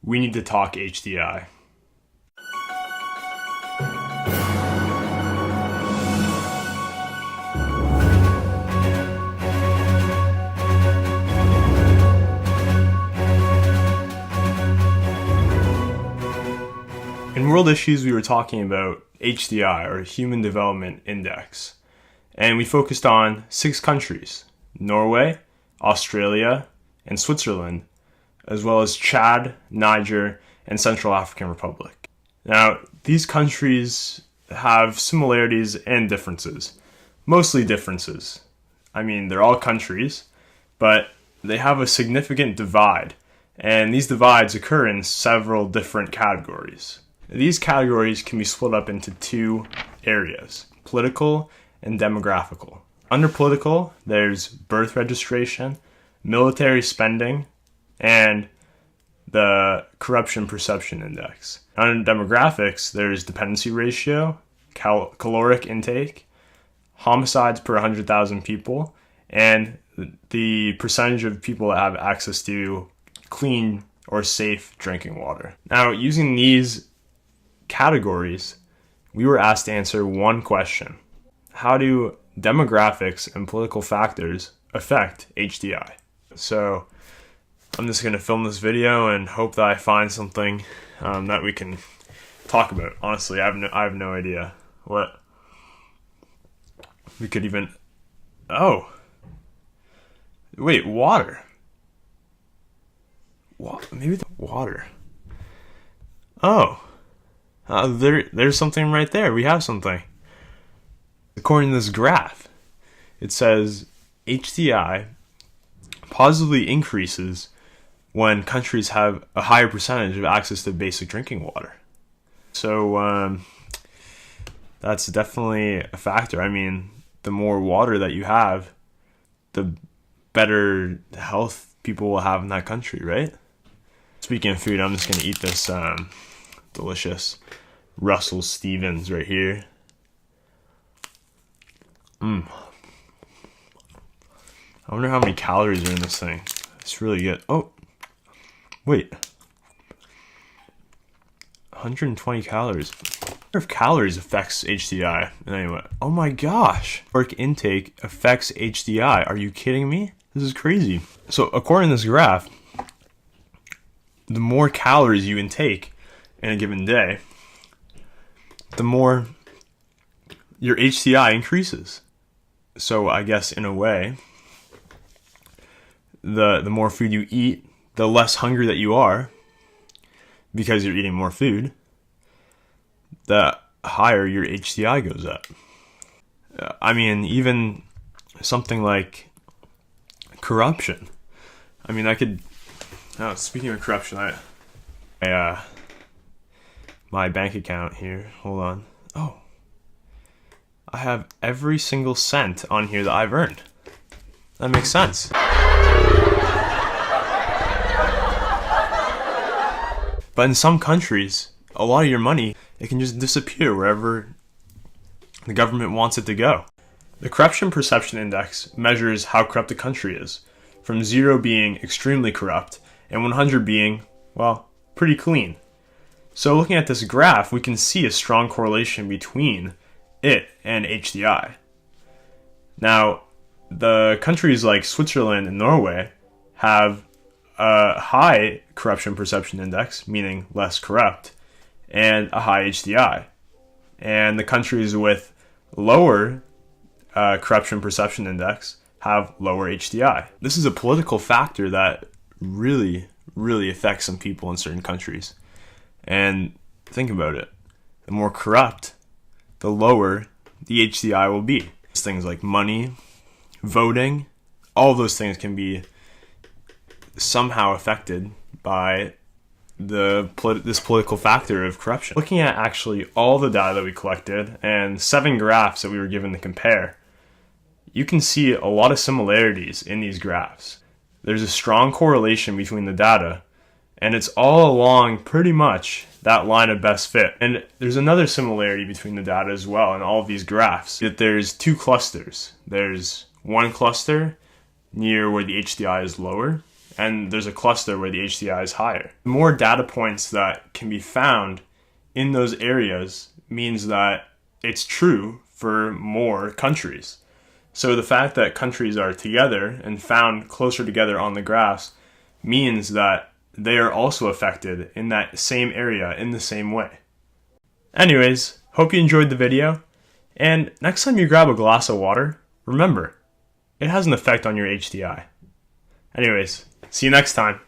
we need to talk HDI. In World Issues, we were talking about HDI, or Human Development Index, and we focused on 6 countries: Norway, Australia, and Switzerland, as well as Chad, Niger, and Central African Republic. Now, these countries have similarities and differences, mostly differences. I mean, they're all countries, but they have a significant divide, and these divides occur in several different categories. These categories can be split up into 2 areas: political and demographical. Under political, there's birth registration, military spending, and the corruption perception index. Under demographics, there's dependency ratio, caloric intake, homicides per 100,000 people, and the percentage of people that have access to clean or safe drinking water. Now, using these categories, we were asked to answer one question: how do demographics and political factors affect HDI? So I'm just going to film this video and hope that I find something that we can talk about. Honestly, I have no idea what we could even... Oh, wait, water. Maybe the water. Oh, there's something right there. We have something. According to this graph, it says HDI positively increases when countries have a higher percentage of access to basic drinking water. So that's definitely a factor. I mean, the more water that you have, the better health people will have in that country, right? Speaking of food, I'm just going to eat this delicious Russell Stevens right here. I wonder how many calories are in this thing. It's really good. Oh, wait. 120 calories. I wonder if calories affects HDI. Anyway, oh my gosh. Caloric intake affects HDI. Are you kidding me? This is crazy. So according to this graph, the more calories you intake in a given day, the more your HDI increases. So I guess in a way, the more food you eat, the less hungry that you are because you're eating more food, the higher your HDI goes up. I mean, even something like corruption. I mean, speaking of corruption, my bank account here, hold on. Oh, I have every single cent on here that I've earned. That makes sense. But in some countries, a lot of your money, it can just disappear wherever the government wants it to go. The Corruption Perception Index measures how corrupt a country is, from 0 being extremely corrupt and 100 being, well, pretty clean. So looking at this graph, we can see a strong correlation between it and HDI. Now, the countries like Switzerland and Norway have a high corruption perception index, meaning less corrupt, and a high HDI. And the countries with lower corruption perception index have lower HDI. This is a political factor that really, really affects some people in certain countries. And think about it. The more corrupt, the lower the HDI will be. Things like money, voting, all those things can be somehow affected by this political factor of corruption. Looking at actually all the data that we collected and 7 graphs that we were given to compare, you can see a lot of similarities in these graphs. There's a strong correlation between the data, and it's all along pretty much that line of best fit. And there's another similarity between the data as well in all of these graphs, that there's 2 clusters. There's one cluster near where the HDI is lower, and there's a cluster where the HDI is higher. The more data points that can be found in those areas means that it's true for more countries. So the fact that countries are together and found closer together on the graphs means that they are also affected in that same area in the same way. Anyways, hope you enjoyed the video, and next time you grab a glass of water, remember, it has an effect on your HDI. Anyways, see you next time.